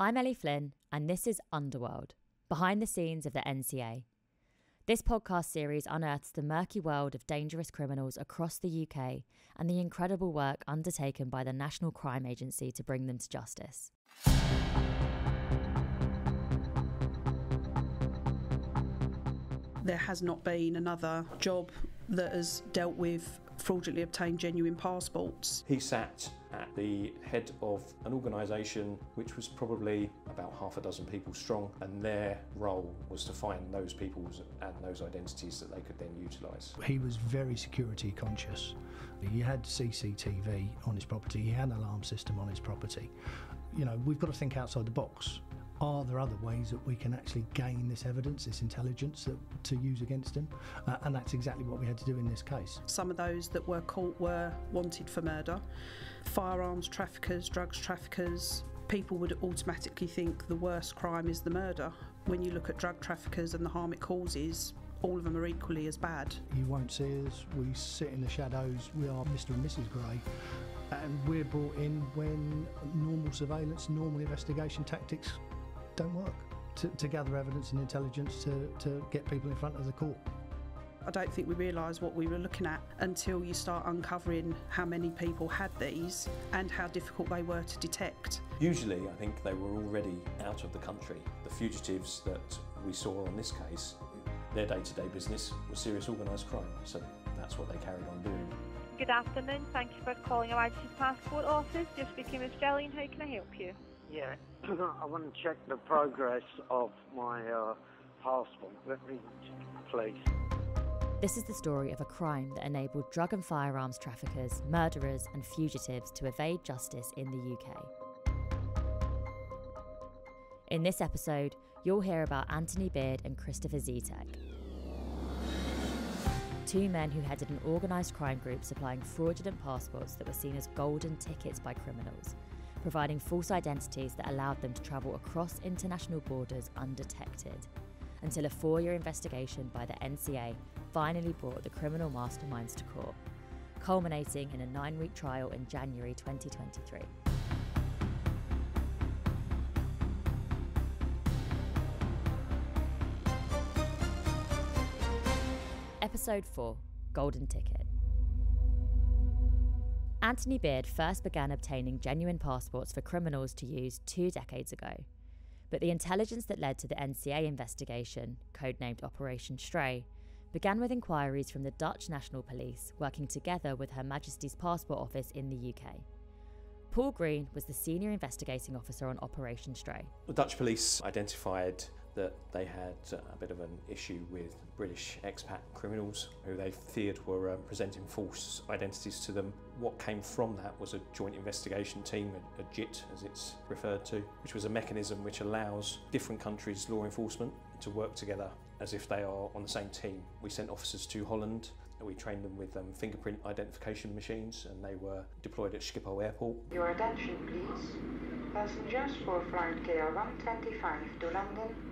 I'm Ellie Flynn, and this is Underworld, behind the scenes of the NCA. This podcast series unearths the murky world of dangerous criminals across the UK and the incredible work undertaken by the National Crime Agency to bring them to justice. There has not been another job that has dealt with fraudulently obtained genuine passports. He sat at the head of an organisation which was probably about half a dozen people strong, and their role was to find those people and those identities that they could then utilise. He was very security conscious. He had CCTV on his property, he had an alarm system on his property. You know, we've got to think outside the box. Are there other ways that we can actually gain this evidence, this intelligence to use against him? And that's exactly what we had to do in this case. Some of those that were caught were wanted for murder. Firearms traffickers, drugs traffickers. People would automatically think the worst crime is the murder. When you look at drug traffickers and the harm it causes, all of them are equally as bad. You won't see us, we sit in the shadows, we are Mr and Mrs Gray. And we're brought in when normal surveillance, normal investigation tactics don't work, to gather evidence and intelligence to get people in front of the court. I don't think we realised what we were looking at until you start uncovering how many people had these and how difficult they were to detect. Usually, I think they were already out of the country. The fugitives that we saw on this case, their day-to-day business was serious organised crime, so that's what they carried on doing. Good afternoon, thank you for calling Your Majesty's Passport Office. You're speaking with Jolene, how can I help you? Yeah, I want to check the progress of my passport. Let me check, please. This is the story of a crime that enabled drug and firearms traffickers, murderers and fugitives to evade justice in the UK. In this episode, you'll hear about Anthony Beard and Christopher Zetek, two men who headed an organised crime group supplying fraudulent passports that were seen as golden tickets by criminals, providing false identities that allowed them to travel across international borders undetected, until a 4-year investigation by the NCA finally brought the criminal masterminds to court, culminating in a 9-week trial in January 2023. Episode 4, Golden Ticket. Anthony Beard first began obtaining genuine passports for criminals to use 2 decades ago. But the intelligence that led to the NCA investigation, codenamed Operation Stray, began with inquiries from the Dutch National Police working together with Her Majesty's Passport Office in the UK. Paul Green was the senior investigating officer on Operation Stray. The Dutch police identified that they had a bit of an issue with British expat criminals who they feared were presenting false identities to them. What came from that was a joint investigation team, a JIT as it's referred to, which was a mechanism which allows different countries' law enforcement to work together as if they are on the same team. We sent officers to Holland, and we trained them with fingerprint identification machines, and they were deployed at Schiphol Airport. Your attention please. Passengers for flight KL125 to London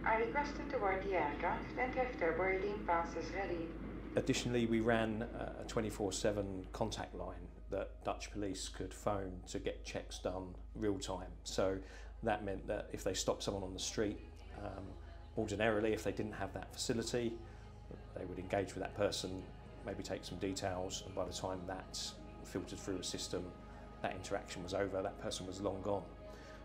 are requested to board the aircraft and have their boarding passes ready. Additionally, we ran a 24/7 contact line that Dutch police could phone to get checks done real time. So that meant that if they stopped someone on the street, ordinarily if they didn't have that facility, they would engage with that person, maybe take some details, and by the time that filtered through a system, that interaction was over, that person was long gone.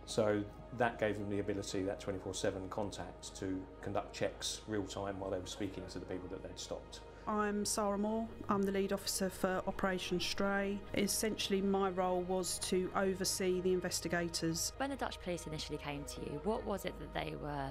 So that gave them the ability, that 24/7 contact, to conduct checks real time while they were speaking to the people that they'd stopped. I'm Sarah Moore, I'm the lead officer for Operation Stray. Essentially my role was to oversee the investigators. When the Dutch police initially came to you, what was it that they were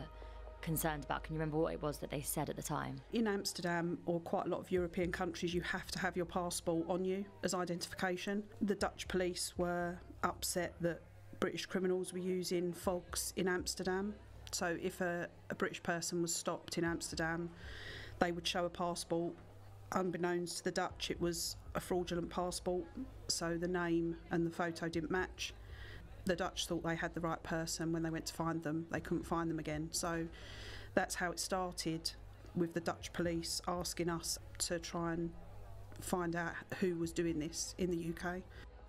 concerned about? Can you remember what it was that they said at the time? In Amsterdam, or quite a lot of European countries, you have to have your passport on you as identification. The Dutch police were upset that British criminals were using fogs in Amsterdam. So if a British person was stopped in Amsterdam, they would show a passport. Unbeknownst to the Dutch, it was a fraudulent passport, so the name and the photo didn't match. The Dutch thought they had the right person. When they went to find them, they couldn't find them again. So that's how it started, with the Dutch police asking us to try and find out who was doing this in the UK.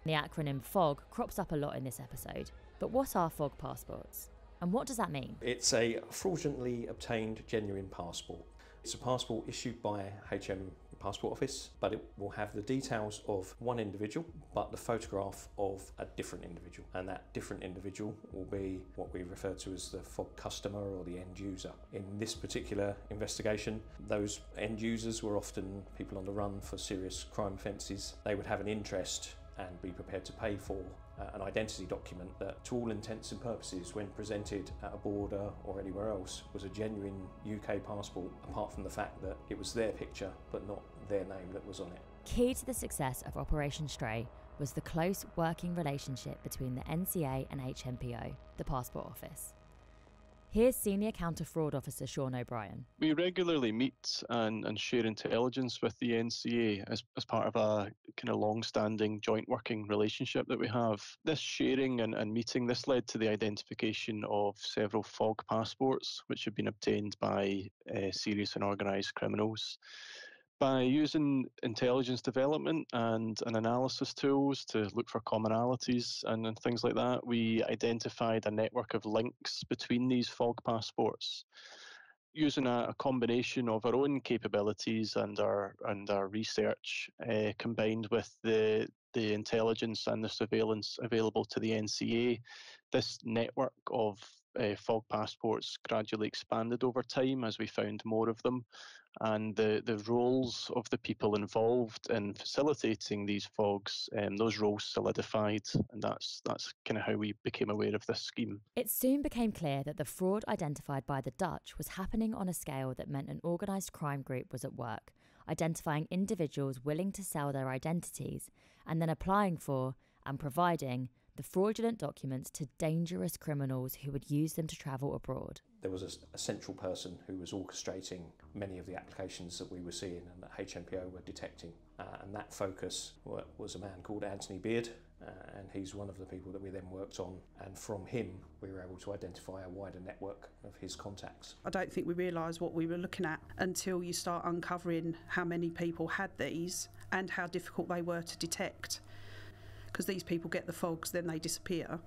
The acronym FOG crops up a lot in this episode. But what are fog passports? And what does that mean? It's a fraudulently obtained genuine passport. It's a passport issued by HM Passport Office, but it will have the details of one individual, but the photograph of a different individual. And that different individual will be what we refer to as the fog customer or the end user. In this particular investigation, those end users were often people on the run for serious crime offences. They would have an interest and be prepared to pay for an identity document that, to all intents and purposes, when presented at a border or anywhere else, was a genuine UK passport, apart from the fact that it was their picture but not their name that was on it. Key to the success of Operation Stray was the close working relationship between the NCA and HMPO, the Passport Office. Here's Senior Counter-Fraud Officer Sean O'Brien. We regularly meet and share intelligence with the NCA as part of a kind of long-standing joint working relationship that we have. This sharing and meeting, this led to the identification of several fog passports which have been obtained by serious and organised criminals. By using intelligence development and analysis tools to look for commonalities and things like that, we identified a network of links between these fog passports. Using a combination of our own capabilities and our research, combined with the intelligence and the surveillance available to the NCA, this network of fog passports gradually expanded over time as we found more of them. And the roles of the people involved in facilitating these fogs, those roles solidified, and that's kind of how we became aware of this scheme. It soon became clear that the fraud identified by the Dutch was happening on a scale that meant an organised crime group was at work, identifying individuals willing to sell their identities and then applying for and providing the fraudulent documents to dangerous criminals who would use them to travel abroad. There was a central person who was orchestrating many of the applications that we were seeing and that HMPO were detecting. And that focus was a man called Anthony Beard, and he's one of the people that we then worked on. And from him, we were able to identify a wider network of his contacts. I don't think we realised what we were looking at until you start uncovering how many people had these and how difficult they were to detect. Because these people get the fogs, then they disappear.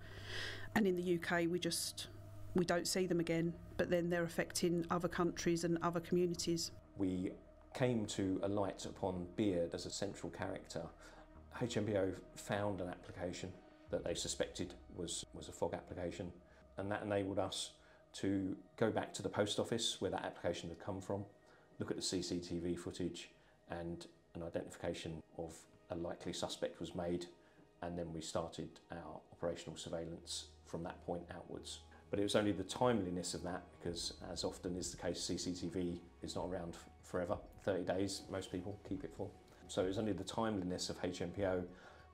And in the UK, we don't see them again, but then they're affecting other countries and other communities. We came to alight upon Beard as a central character. HMPO found an application that they suspected was a fog application, and that enabled us to go back to the post office where that application had come from, look at the CCTV footage, and an identification of a likely suspect was made, and then we started our operational surveillance from that point outwards. But it was only the timeliness of that, because as often is the case, CCTV is not around forever, 30 days, most people keep it for. So it was only the timeliness of HMPO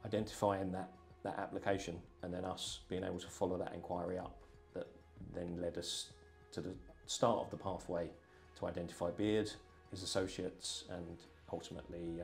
identifying that application and then us being able to follow that inquiry up that then led us to the start of the pathway to identify Beard, his associates, and ultimately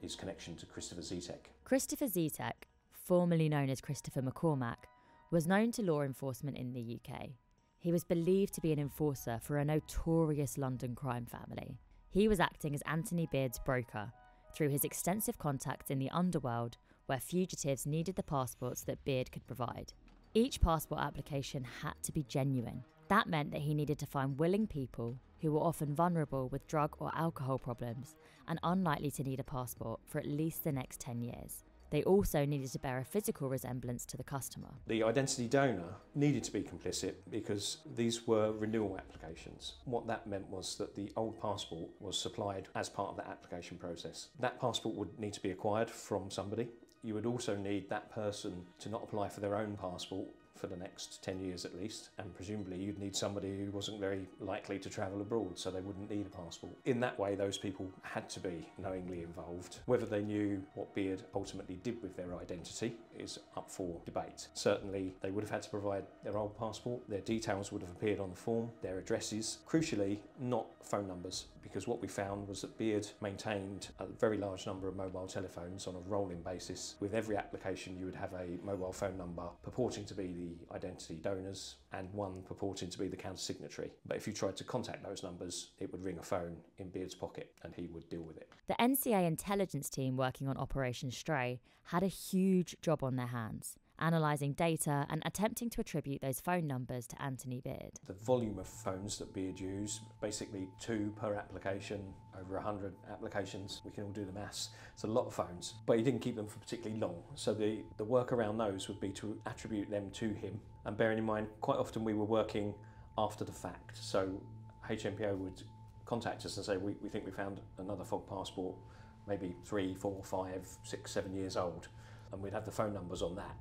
his connection to Christopher Zetek. Christopher Zetek, formerly known as Christopher McCormack, was known to law enforcement in the UK. He was believed to be an enforcer for a notorious London crime family. He was acting as Anthony Beard's broker through his extensive contacts in the Underworld, where fugitives needed the passports that Beard could provide. Each passport application had to be genuine. That meant that he needed to find willing people who were often vulnerable with drug or alcohol problems and unlikely to need a passport for at least the next 10 years. They also needed to bear a physical resemblance to the customer. The identity donor needed to be complicit because these were renewal applications. What that meant was that the old passport was supplied as part of the application process. That passport would need to be acquired from somebody. You would also need that person to not apply for their own passport for the next 10 years at least, and presumably you'd need somebody who wasn't very likely to travel abroad, so they wouldn't need a passport. In that way, those people had to be knowingly involved. Whether they knew what Beard ultimately did with their identity is up for debate. Certainly, they would have had to provide their old passport, their details would have appeared on the form, their addresses, crucially, not phone numbers, because what we found was that Beard maintained a very large number of mobile telephones on a rolling basis. With every application, you would have a mobile phone number purporting to be the identity donors and one purporting to be the counter-signatory. But if you tried to contact those numbers, it would ring a phone in Beard's pocket and he would deal with it. The NCA intelligence team working on Operation Stray had a huge job on their hands, analysing data and attempting to attribute those phone numbers to Anthony Beard. The volume of phones that Beard used, basically 2 per application, over 100 applications, we can all do the maths. It's a lot of phones, but he didn't keep them for particularly long. So the work around those would be to attribute them to him. And bearing in mind, quite often we were working after the fact. So HMPO would contact us and say, we think we found another fog passport, maybe 3, 4, 5, 6, 7 years old. And we'd have the phone numbers on that.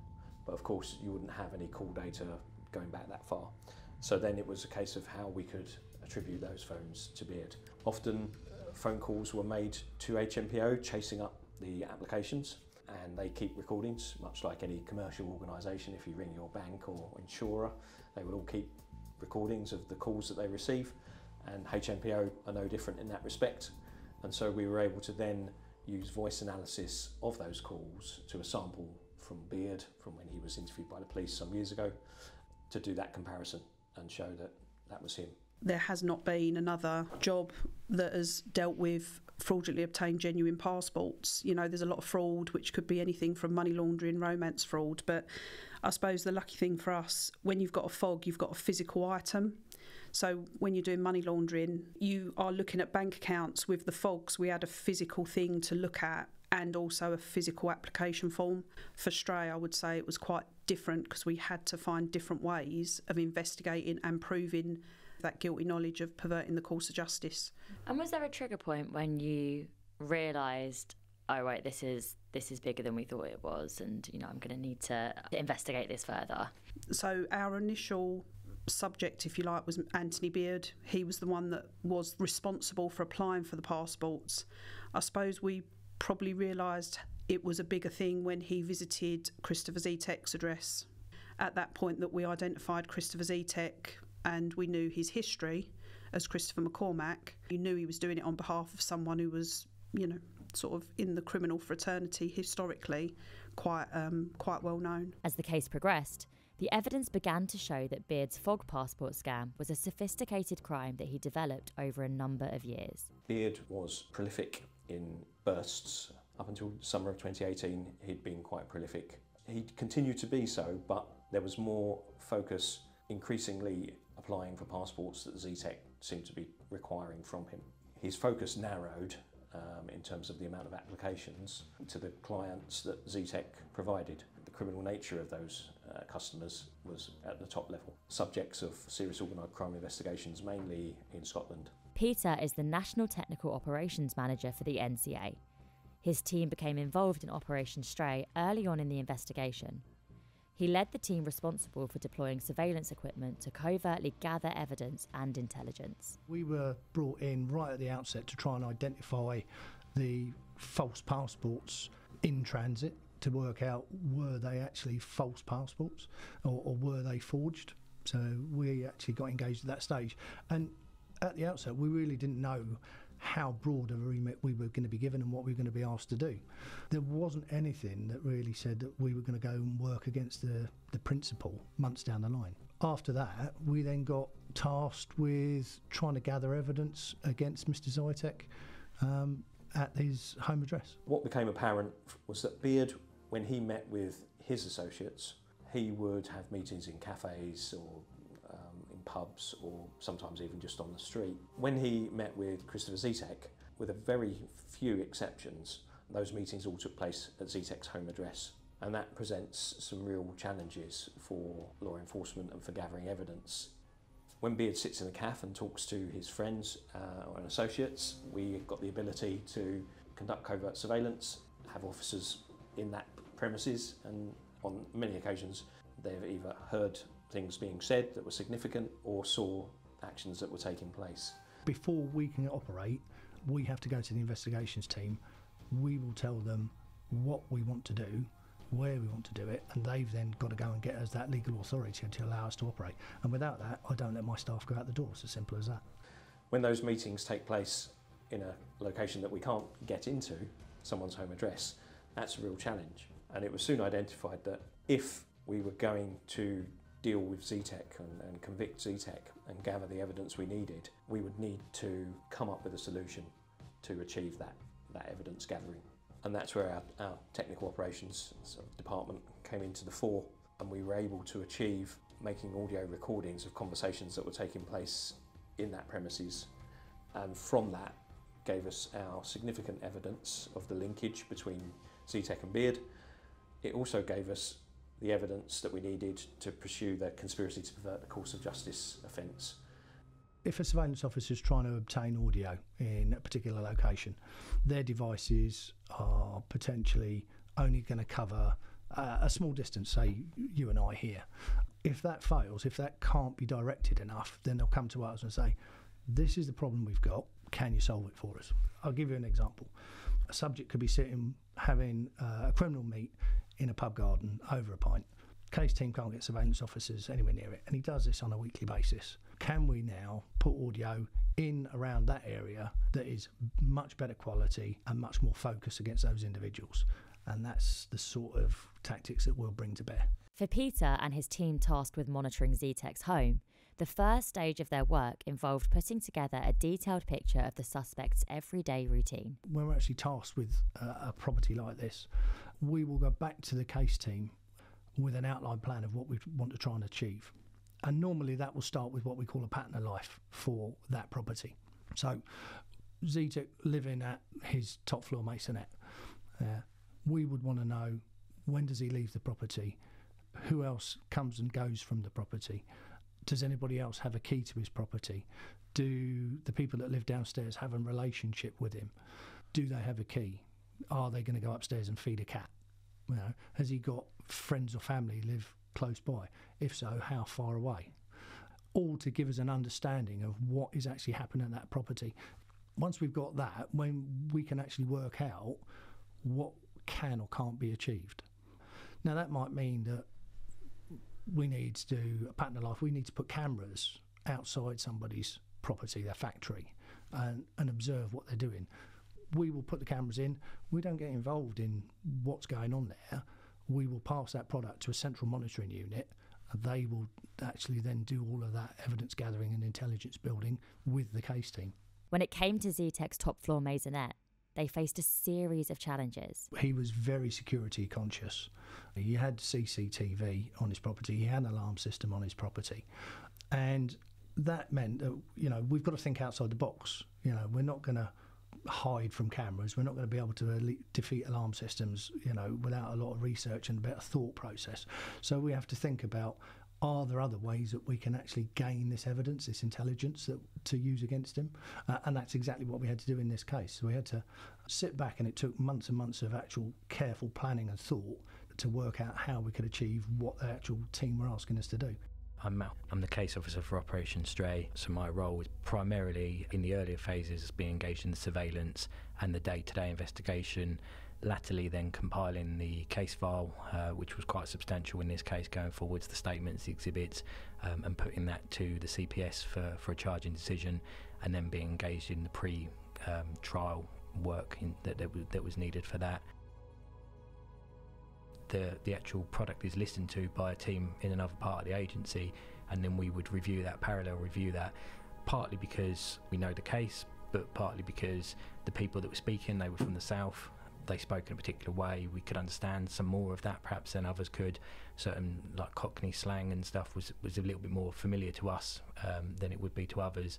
But of course, you wouldn't have any call data going back that far. So then it was a case of how we could attribute those phones to Beard. Often phone calls were made to HMPO chasing up the applications, and they keep recordings, much like any commercial organisation. If you ring your bank or insurer, they will all keep recordings of the calls that they receive, and HMPO are no different in that respect. And so we were able to then use voice analysis of those calls to a sample from Beard, from when he was interviewed by the police some years ago, to do that comparison and show that that was him. There has not been another job that has dealt with fraudulently obtained genuine passports. You know, there's a lot of fraud, which could be anything from money laundering, romance fraud, but I suppose the lucky thing for us, when you've got a fog, you've got a physical item. So when you're doing money laundering, you are looking at bank accounts. With the fogs, we had a physical thing to look at and also a physical application form. For Stray, I would say it was quite different because we had to find different ways of investigating and proving that guilty knowledge of perverting the course of justice. And was there a trigger point when you realised, oh right, this is bigger than we thought it was, and you know, I'm going to need to investigate this further? So our initial subject, if you like, was Anthony Beard. He was the one that was responsible for applying for the passports. I suppose we probably realised it was a bigger thing when he visited Christopher Zetek's address. At that point that we identified Christopher Zetek and we knew his history as Christopher McCormack. We knew he was doing it on behalf of someone who was, you know, sort of in the criminal fraternity historically quite well known. As the case progressed, the evidence began to show that Beard's fog passport scam was a sophisticated crime that he developed over a number of years. Beard was prolific in bursts. Up until summer of 2018, he'd been quite prolific. He continued to be so, but there was more focus increasingly applying for passports that Zetek seemed to be requiring from him. His focus narrowed in terms of the amount of applications to the clients that Zetek provided. The criminal nature of those customers was at the top level. Subjects of serious organised crime investigations, mainly in Scotland. Peter is the National Technical Operations Manager for the NCA. His team became involved in Operation Stray early on in the investigation. He led the team responsible for deploying surveillance equipment to covertly gather evidence and intelligence. We were brought in right at the outset to try and identify the false passports in transit, to work out were they actually false passports or were they forged. So we actually got engaged at that stage. And at the outset, we really didn't know how broad a remit we were going to be given and what we were going to be asked to do. There wasn't anything that really said that we were going to go and work against the principal months down the line. After that, we then got tasked with trying to gather evidence against Mr. Zetek at his home address. What became apparent was that Beard, when he met with his associates, he would have meetings in cafes or in pubs or sometimes even just on the street. When he met with Christopher Zetek, with a very few exceptions, those meetings all took place at Zetek's home address. And that presents some real challenges for law enforcement and for gathering evidence. When Beard sits in a cafe and talks to his friends and associates, we got the ability to conduct covert surveillance, have officers in that premises, and on many occasions they've either heard things being said that were significant or saw actions that were taking place. Before we can operate, we have to go to the investigations team. We will tell them what we want to do, where we want to do it, and they've then got to go and get us that legal authority to allow us to operate. And without that, I don't let my staff go out the door. It's as simple as that. When those meetings take place in a location that we can't get into, someone's home address, that's a real challenge. And it was soon identified that if we were going to deal with Zetek and convict Zetek and gather the evidence we needed, we would need to come up with a solution to achieve that evidence gathering. And that's where our technical operations department came into the fore, and we were able to achieve making audio recordings of conversations that were taking place in that premises, and from that gave us our significant evidence of the linkage between Zetec and Beard. It also gave us the evidence that we needed to pursue the conspiracy to pervert the course of justice offence. If a surveillance officer is trying to obtain audio in a particular location, their devices are potentially only going to cover a small distance, say you and I here. If that fails, if that can't be directed enough, then they'll come to us and say, this is the problem we've got, can you solve it for us? I'll give you an example. A subject could be sitting having a criminal meet in a pub garden over a pint. Case team can't get surveillance officers anywhere near it, and he does this on a weekly basis. Can we now put audio in around that area that is much better quality and much more focused against those individuals? And that's the sort of tactics that we'll bring to bear. For Peter and his team tasked with monitoring Zetec's home, the first stage of their work involved putting together a detailed picture of the suspect's everyday routine. When we're actually tasked with a property like this, we will go back to the case team with an outline plan of what we want to try and achieve. And normally that will start with what we call a pattern of life for that property. So Zetec living at his top floor masonette, we would want to know, when does he leave the property? Who else comes and goes from the property? Does anybody else have a key to his property? Do the people that live downstairs have a relationship with him? Do they have a key? Are they going to go upstairs and feed a cat? You know, has he got friends or family live close by? If so, how far away? All to give us an understanding of what is actually happening at that property. Once we've got that, when we can actually work out what can or can't be achieved. Now that might mean that we need to do a pattern of life. We need to put cameras outside somebody's property, their factory, and observe what they're doing. We will put the cameras in. We don't get involved in what's going on there. We will pass that product to a central monitoring unit. They will actually then do all of that evidence gathering and intelligence building with the case team. When it came to Zetec's top floor maisonette, they faced a series of challenges. He was very security conscious. He had CCTV on his property. He had an alarm system on his property. And that meant that, you know, we've got to think outside the box. You know, we're not going to hide from cameras. We're not going to be able to defeat alarm systems, you know, without a lot of research and a bit of thought process. So we have to think about, are there other ways that we can actually gain this evidence, this intelligence to use against him? And that's exactly what we had to do in this case. So we had to sit back, and it took months and months of actual careful planning and thought to work out how we could achieve what the actual team were asking us to do. I'm Mal. I'm the case officer for Operation Stray, so my role was primarily in the earlier phases being engaged in the surveillance and the day-to-day investigation, latterly then compiling the case file, which was quite substantial in this case, going forwards, the statements, the exhibits, and putting that to the CPS for a charging decision, and then being engaged in the pre-trial work that was needed for that. The actual product is listened to by a team in another part of the agency, and then we would parallel review that, partly because we know the case, but partly because the people that were speaking, they were from the south. They spoke in a particular way. We could understand some more of that perhaps than others could. Certain like Cockney slang and stuff was a little bit more familiar to us than it would be to others.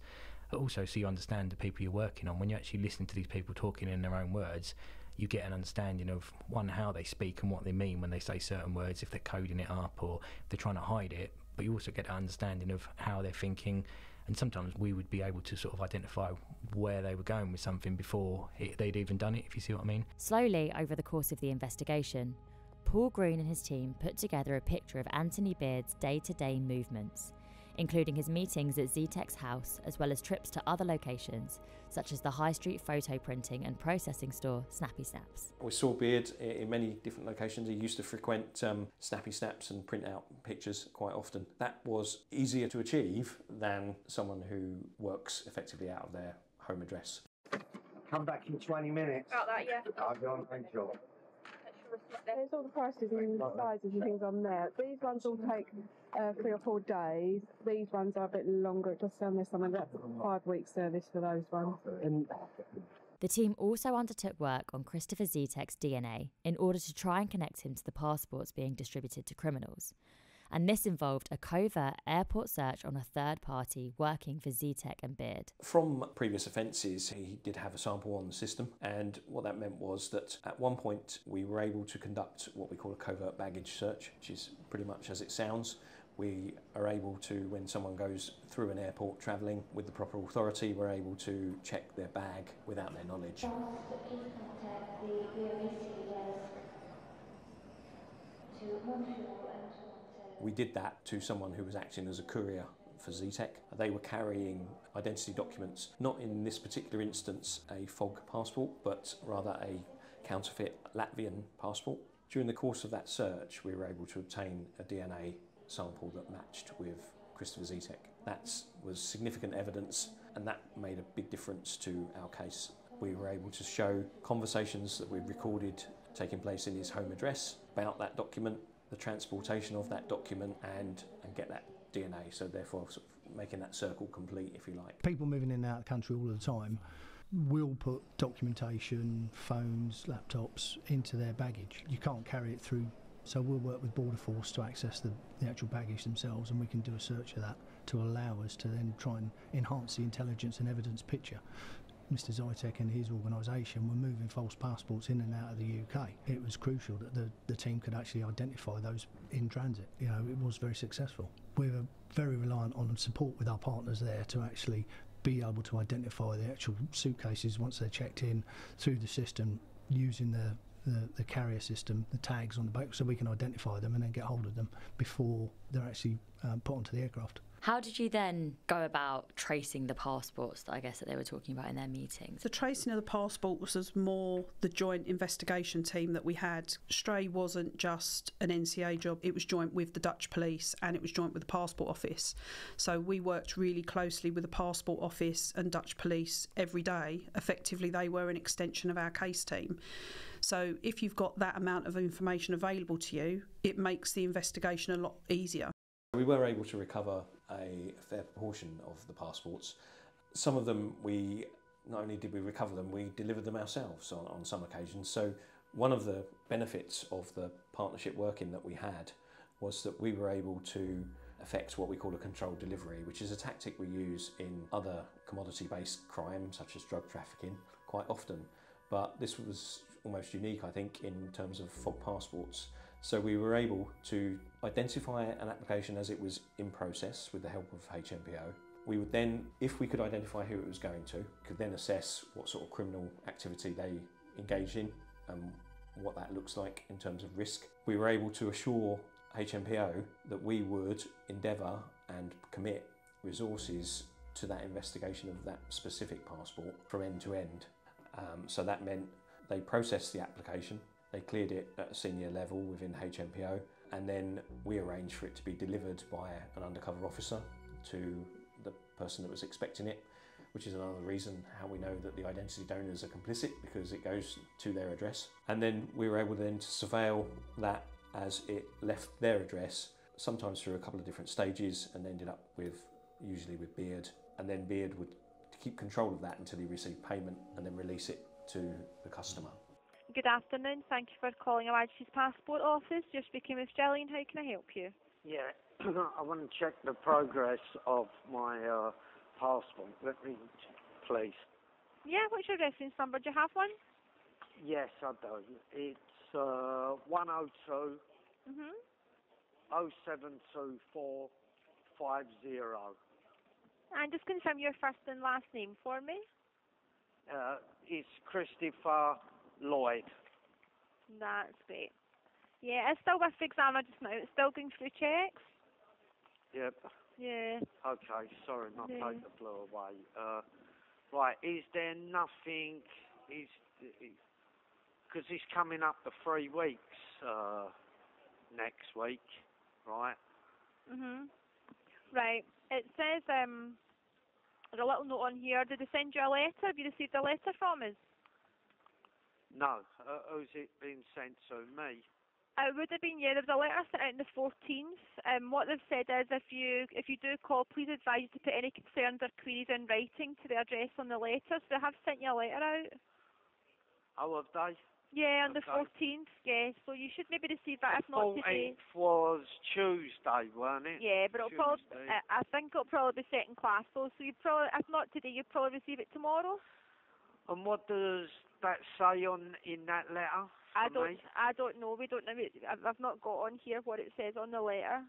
But also, so you understand the people you're working on. When you actually listen to these people talking in their own words, you get an understanding of, one, how they speak and what they mean when they say certain words, if they're coding it up or if they're trying to hide it. But you also get an understanding of how they're thinking. And sometimes we would be able to sort of identify where they were going with something before they'd even done it, if you see what I mean. Slowly, over the course of the investigation, Paul Green and his team put together a picture of Anthony Beard's day-to-day movements, including his meetings at Zetec's house, as well as trips to other locations, such as the high street photo printing and processing store Snappy Snaps. We saw Beard in many different locations. He used to frequent Snappy Snaps and print out pictures quite often. That was easier to achieve than someone who works effectively out of their home address. Come back in 20 minutes. About that, yeah. I'll go and make sure. There's all the prices and sizes and things on there. These ones will take 3 or 4 days. These ones are a bit longer. It does sound there's something that's a 5-week service for those ones. And The team also undertook work on Christopher Zetek's DNA in order to try and connect him to the passports being distributed to criminals. And this involved a covert airport search on a third party working for Zetek and Beard. From previous offences, he did have a sample on the system, and what that meant was that at one point we were able to conduct what we call a covert baggage search, which is pretty much as it sounds. We are able to, when someone goes through an airport travelling with the proper authority, we're able to check their bag without their knowledge. We did that to someone who was acting as a courier for Zetek. They were carrying identity documents, not in this particular instance a FOG passport, but rather a counterfeit Latvian passport. During the course of that search, we were able to obtain a DNA sample that matched with Christopher Zetek. That was significant evidence, and that made a big difference to our case. We were able to show conversations that we'd recorded taking place in his home address about that document, the transportation of that document, and get that DNA, so therefore sort of making that circle complete, if you like. People moving in and out of the country all the time will put documentation, phones, laptops into their baggage. You can't carry it through, so we'll work with Border Force to access the actual baggage themselves, and we can do a search of that to allow us to then try and enhance the intelligence and evidence picture. Mr. Zetek and his organisation were moving false passports in and out of the UK. It was crucial that the team could actually identify those in transit. You know, it was very successful. We were very reliant on support with our partners there to actually be able to identify the actual suitcases once they're checked in through the system, using the carrier system, the tags on the boat, so we can identify them and then get hold of them before they're actually put onto the aircraft. How did you then go about tracing the passports that I guess that they were talking about in their meetings? The tracing of the passports was more the joint investigation team that we had. Stray wasn't just an NCA job, it was joint with the Dutch police and it was joint with the passport office. So we worked really closely with the passport office and Dutch police every day. Effectively, they were an extension of our case team. So if you've got that amount of information available to you, it makes the investigation a lot easier. We were able to recover a fair proportion of the passports. Some of them, not only did we recover them, we delivered them ourselves on some occasions. So one of the benefits of the partnership working that we had was that we were able to effect what we call a controlled delivery, which is a tactic we use in other commodity-based crime, such as drug trafficking, quite often. But this was almost unique, I think, in terms of FOG passports. So we were able to identify an application as it was in process with the help of HMPO. We would then, if we could identify who it was going to, could then assess what sort of criminal activity they engaged in and what that looks like in terms of risk. We were able to assure HMPO that we would endeavour and commit resources to that investigation of that specific passport from end to end. So that meant they processed the application, they cleared it at a senior level within HMPO, and then we arranged for it to be delivered by an undercover officer to the person that was expecting it, which is another reason how we know that the identity donors are complicit, because it goes to their address. And then we were able then to surveil that as it left their address, sometimes through a couple of different stages, and ended up usually with Beard, and then Beard would keep control of that until he received payment and then release it to the customer. Good afternoon. Thank you for calling Her Majesty's Passport Office. You're speaking with Jillian. How can I help you? Yeah, I want to check the progress of my passport. Let me check, please. Yeah, what's your reference number? Do you have one? Yes, I do. It's 102 072450. And just confirm your first and last name for me. It's Christopher Lloyd. That's great. Yeah, it's still with the examiner just now. It's still going through checks. Yep. Yeah. Okay, sorry, my paper blew away. Right, is there nothing, because it's coming up to 3 weeks next week, right? Right. It says, there's a little note on here. Did they send you a letter? Have you received a letter from us? No. Who's it been sent to? Me? It would have been, yeah, there was a letter sent out on the 14th. What they've said is if you do call, please advise you to put any concerns or queries in writing to the address on the letter. So they have sent you a letter out. Oh, have they? Yeah, on the 14th, yeah. So you should maybe receive that, if not today. 14th was Tuesday, weren't it? Yeah, but I think it'll probably be second class. So you probably, if not today, you'll probably receive it tomorrow. And what does that say in that letter? I don't know. We don't know. I've not got on here what it says on the letter.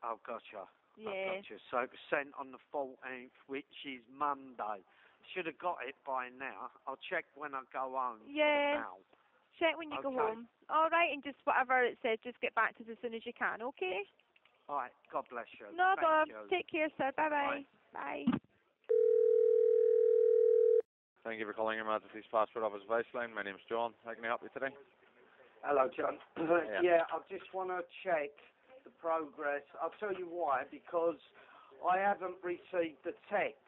Oh, gotcha. Yeah. Gotcha. So it was sent on the 14th, which is Monday. Should have got it by now. I'll check when I go home. Yeah. Now. Check when you go home. All right, and just whatever it says, just get back to us as soon as you can, okay? All right. God bless you. No Thank bother. you. Take care, sir. Bye-bye. Bye. Thank you for calling Your Majesty's Passport Office Vice Line. My name's John. How can I help you today? Hello, John. Yeah, I just want to check the progress. I'll tell you why, because I haven't received the text,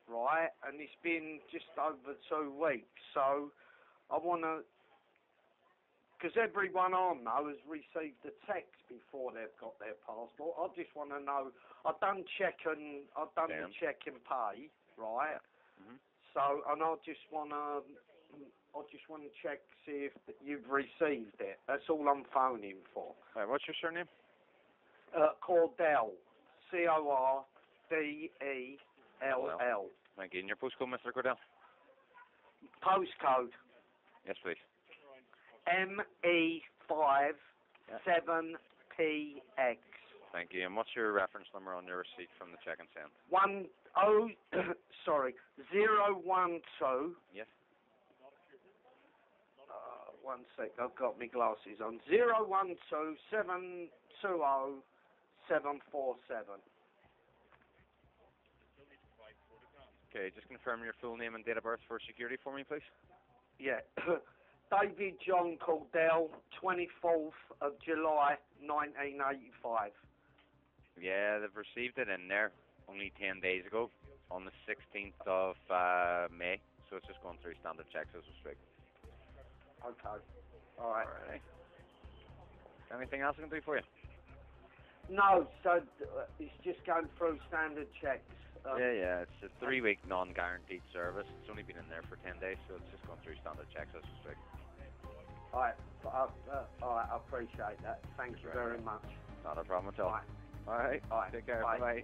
right? And it's been just over 2 weeks. So I want to, because everyone I know has received the text before they've got their passport. I just want to know. I've done the check and pay, right? Mm-hmm. So, and I just want to check, see if you've received it. That's all I'm phoning for. What's your surname? Cordell. Cordell. Thank you. And your postcode, Mr. Cordell? Postcode. Yes, please. ME5 7PX. Thank you. And what's your reference number on your receipt from the check and send? 012. Yes. 1 sec, I've got my glasses on. 012 720 747. Okay, just confirm your full name and date of birth for security for me, please. Yeah. David John Cordell, 24th of July, 1985. Yeah, they've received it in there only 10 days ago, on the 16th of May, so it's just going through standard checks as we speak. Okay. All right. Anything else I can do for you? No, so it's just going through standard checks. Yeah, it's a 3-week non-guaranteed service. It's only been in there for 10 days, so it's just going through standard checks as we speak. All right, I appreciate that. Thank you very much. Not a problem at all. All right. Take care. Bye-bye.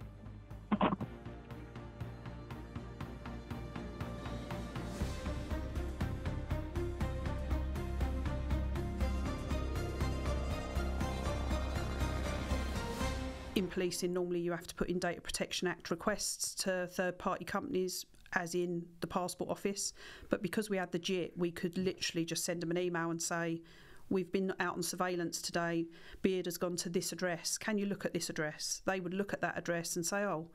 In policing, normally you have to put in Data Protection Act requests to third-party companies, as in the Passport Office. But because we had the JIT, we could literally just send them an email and say, we've been out on surveillance today, Beard has gone to this address, can you look at this address? They would look at that address and say, oh,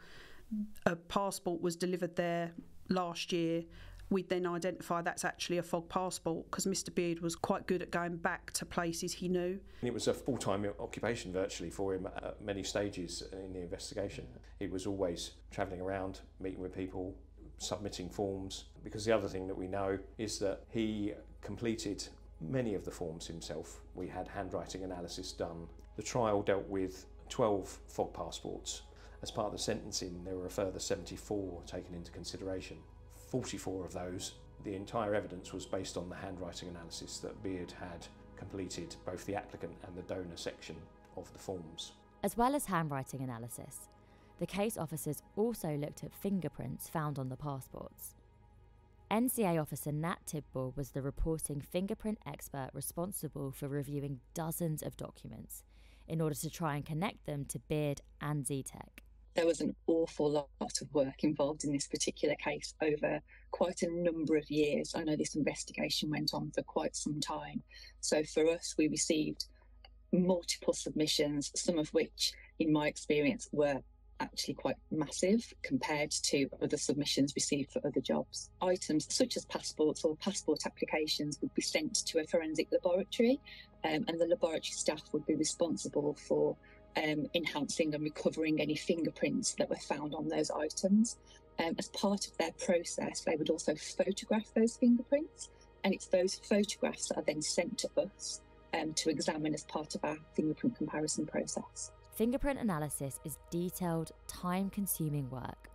a passport was delivered there last year. We'd then identify that's actually a FOG passport, because Mr Beard was quite good at going back to places he knew. It was a full-time occupation virtually for him at many stages in the investigation. He was always travelling around, meeting with people, submitting forms, because the other thing that we know is that he completed many of the forms himself. We had handwriting analysis done. The trial dealt with 12 FOG passports. As part of the sentencing, there were a further 74 taken into consideration. 44 of those, the entire evidence was based on the handwriting analysis that Beard had completed, both the applicant and the donor section of the forms. As well as handwriting analysis, the case officers also looked at fingerprints found on the passports. NCA officer Nat Tidball was the reporting fingerprint expert responsible for reviewing dozens of documents in order to try and connect them to Beard and Z-Tech. There was an awful lot of work involved in this particular case over quite a number of years. I know this investigation went on for quite some time. So for us, we received multiple submissions, some of which, in my experience, were actually quite massive compared to other submissions received for other jobs. Items such as passports or passport applications would be sent to a forensic laboratory, and the laboratory staff would be responsible for enhancing and recovering any fingerprints that were found on those items. As part of their process, they would also photograph those fingerprints, and it's those photographs that are then sent to us to examine as part of our fingerprint comparison process. Fingerprint analysis is detailed, time-consuming work,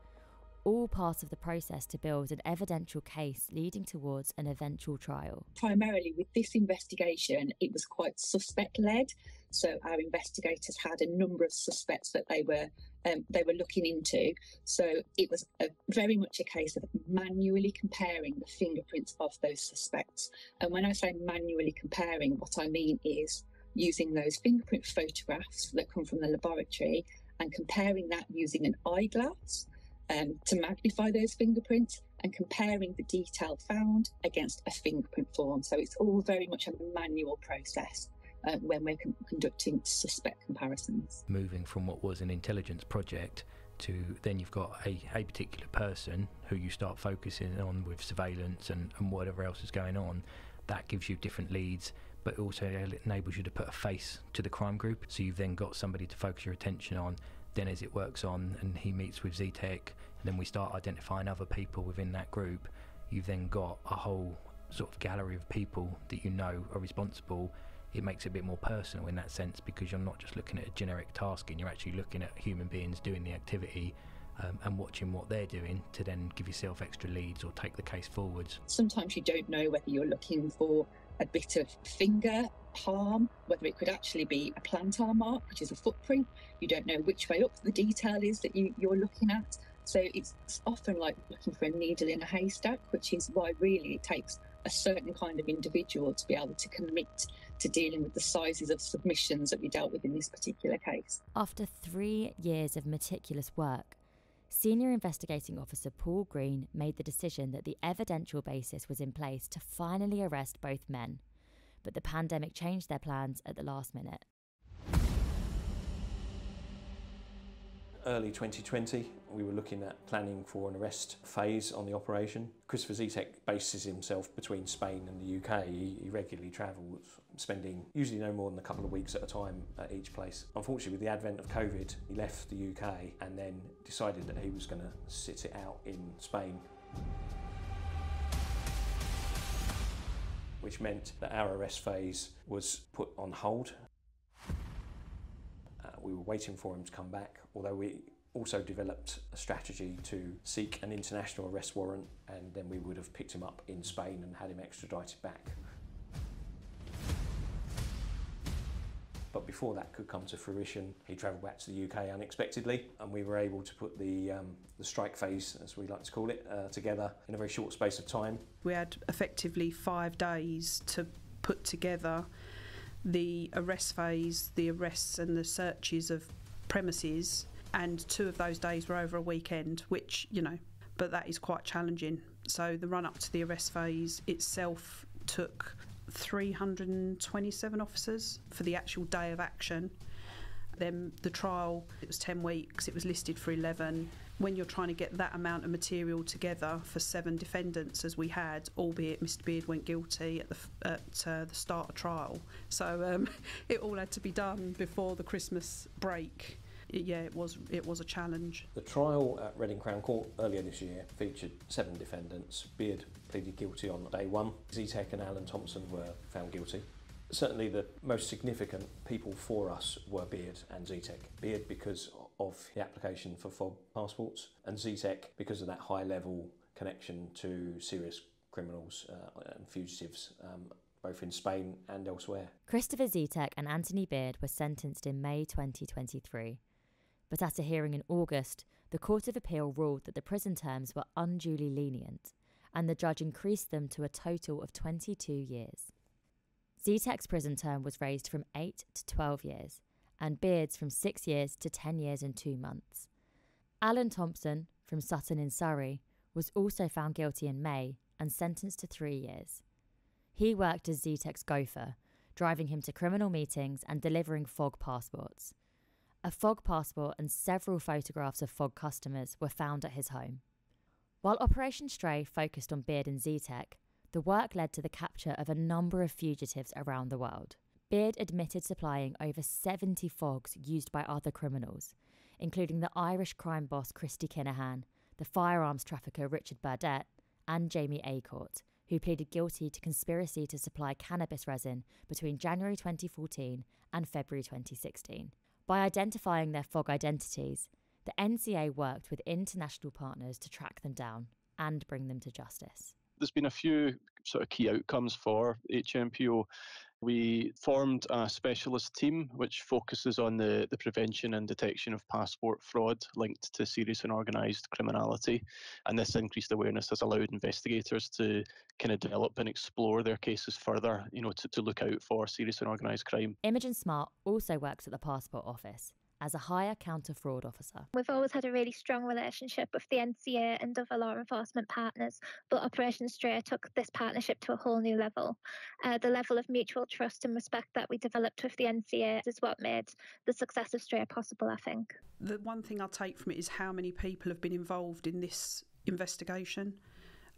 all part of the process to build an evidential case leading towards an eventual trial. Primarily with this investigation, it was quite suspect-led. So our investigators had a number of suspects that they were looking into. So it was very much a case of manually comparing the fingerprints of those suspects. And when I say manually comparing, what I mean is using those fingerprint photographs that come from the laboratory and comparing that using an eyeglass to magnify those fingerprints and comparing the detail found against a fingerprint form. So it's all very much a manual process when we're conducting suspect comparisons. Moving from what was an intelligence project to then you've got a particular person who you start focusing on with surveillance and whatever else is going on, that gives you different leads, but also enables you to put a face to the crime group. So you've then got somebody to focus your attention on. Then as it works on and he meets with ZTech, and then we start identifying other people within that group, you've then got a whole sort of gallery of people that you know are responsible. It makes it a bit more personal in that sense, because you're not just looking at a generic tasking, you're actually looking at human beings doing the activity and watching what they're doing to then give yourself extra leads or take the case forwards. Sometimes you don't know whether you're looking for a bit of finger harm, whether it could actually be a plantar mark, which is a footprint. You don't know which way up the detail is that you're looking at. So it's often like looking for a needle in a haystack, which is why really it takes a certain kind of individual to be able to commit to dealing with the sizes of submissions that we dealt with in this particular case. After 3 years of meticulous work, Senior Investigating Officer Paul Green made the decision that the evidential basis was in place to finally arrest both men. But the pandemic changed their plans at the last minute. Early 2020, we were looking at planning for an arrest phase on the operation. Christopher ZTech bases himself between Spain and the UK. He regularly travels, spending usually no more than a couple of weeks at a time at each place. Unfortunately, with the advent of COVID, he left the UK and then decided that he was going to sit it out in Spain, which meant that our arrest phase was put on hold. We were waiting for him to come back, although we also developed a strategy to seek an international arrest warrant, and then we would have picked him up in Spain and had him extradited back. But before that could come to fruition, he travelled back to the UK unexpectedly, and we were able to put the strike phase, as we like to call it, together in a very short space of time. We had effectively 5 days to put together the arrest phase, the arrests and the searches of premises, and 2 of those days were over a weekend, which, but that is quite challenging. So the run up to the arrest phase itself took 327 officers for the actual day of action. Then the trial, it was 10 weeks, it was listed for 11. When you're trying to get that amount of material together for 7 defendants, as we had, albeit Mr Beard went guilty at the start of trial. So it all had to be done before the Christmas break. It was a challenge. The trial at Reading Crown Court earlier this year featured 7 defendants. Beard pleaded guilty on day 1. ZTech and Alan Thompson were found guilty. Certainly the most significant people for us were Beard and ZTech. Beard because of the application for FOB passports, and ZTech because of that high level connection to serious criminals and fugitives, both in Spain and elsewhere. Christopher ZTech and Anthony Beard were sentenced in May 2023. But at a hearing in August, the Court of Appeal ruled that the prison terms were unduly lenient, and the judge increased them to a total of 22 years. ZTech's prison term was raised from 8 to 12 years, and Beard's from 6 years to 10 years and 2 months. Alan Thompson, from Sutton in Surrey, was also found guilty in May and sentenced to 3 years. He worked as ZTech's gopher, driving him to criminal meetings and delivering FOG passports. A FOG passport and several photographs of FOG customers were found at his home. While Operation Stray focused on Beard and ZTech, the work led to the capture of a number of fugitives around the world. Beard admitted supplying over 70 FOGs used by other criminals, including the Irish crime boss Christy Kinahan, the firearms trafficker Richard Burdett, and Jamie Acourt, who pleaded guilty to conspiracy to supply cannabis resin between January 2014 and February 2016. By identifying their FOG identities, the NCA worked with international partners to track them down and bring them to justice. There's been a few sort of key outcomes for HMPO. We formed a specialist team which focuses on the prevention and detection of passport fraud linked to serious and organised criminality. And this increased awareness has allowed investigators to kind of develop and explore their cases further, to look out for serious and organised crime. Imogen Smart also works at the Passport Office as a hire counter-fraud officer. We've always had a really strong relationship with the NCA and other law enforcement partners, but Operation Stray took this partnership to a whole new level. The level of mutual trust and respect that we developed with the NCA is what made the success of Stray possible, I think. The one thing I'll take from it is how many people have been involved in this investigation.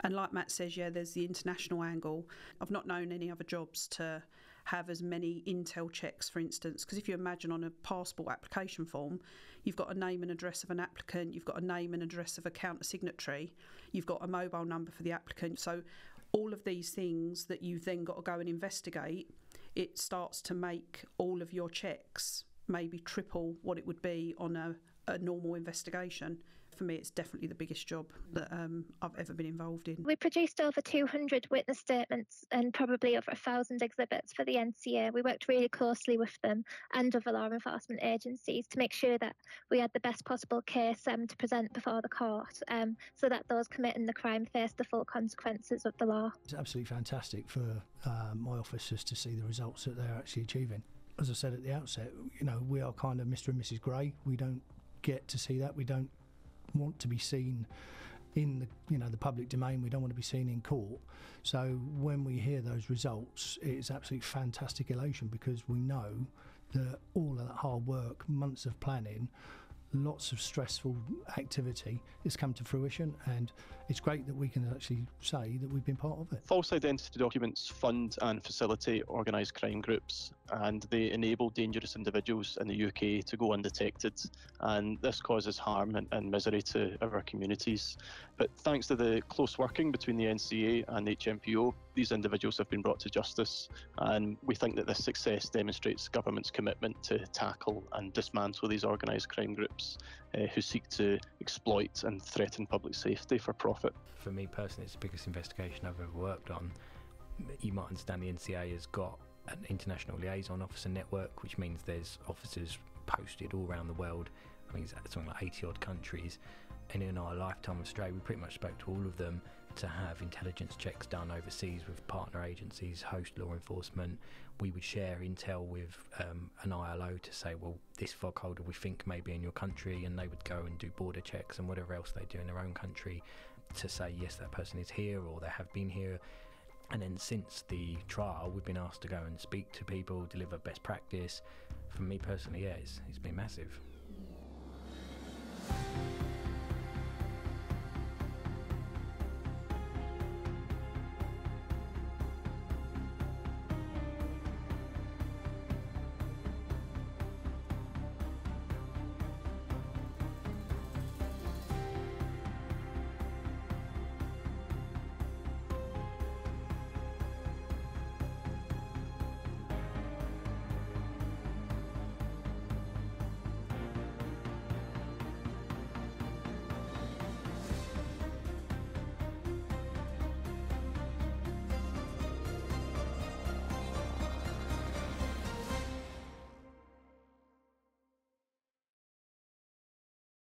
And like Matt says, there's the international angle. I've not known any other jobs to have as many intel checks, for instance, because if you imagine on a passport application form, you've got a name and address of an applicant, you've got a name and address of a counter-signatory, you've got a mobile number for the applicant. So all of these things that you've then got to go and investigate, it starts to make all of your checks maybe triple what it would be on a normal investigation. For me, it's definitely the biggest job that I've ever been involved in. We produced over 200 witness statements and probably over 1,000 exhibits for the NCA. We worked really closely with them and other law enforcement agencies to make sure that we had the best possible case to present before the court, so that those committing the crime face the full consequences of the law. It's absolutely fantastic for my officers to see the results that they're actually achieving. As I said at the outset, we are kind of Mr. and Mrs. Grey. We don't get to see that. We don't want to be seen in the public domain. We don't want to be seen in court. So when we hear those results, it's absolutely fantastic elation, because we know that all of that hard work, months of planning, lots of stressful activity has come to fruition, and it's great that we can actually say that we've been part of it. False identity documents fund and facilitate organised crime groups, and they enable dangerous individuals in the UK to go undetected, and this causes harm and misery to our communities. But thanks to the close working between the NCA and HMPO, these individuals have been brought to justice, and we think that this success demonstrates government's commitment to tackle and dismantle these organised crime groups who seek to exploit and threaten public safety for profit. For me personally, it's the biggest investigation I've ever worked on. You might understand the NCA has got an international liaison officer network, which means there's officers posted all around the world. I think it's something like 80 odd countries, and in our lifetime of Stray we pretty much spoke to all of them to have intelligence checks done overseas with partner agencies, host law enforcement. We would share intel with an ILO to say, well, this fog holder we think may be in your country, and they would go and do border checks and whatever else they do in their own country to say, yes, that person is here or they have been here. And then since the trial, we've been asked to go and speak to people, deliver best practice. For me personally, it's been massive.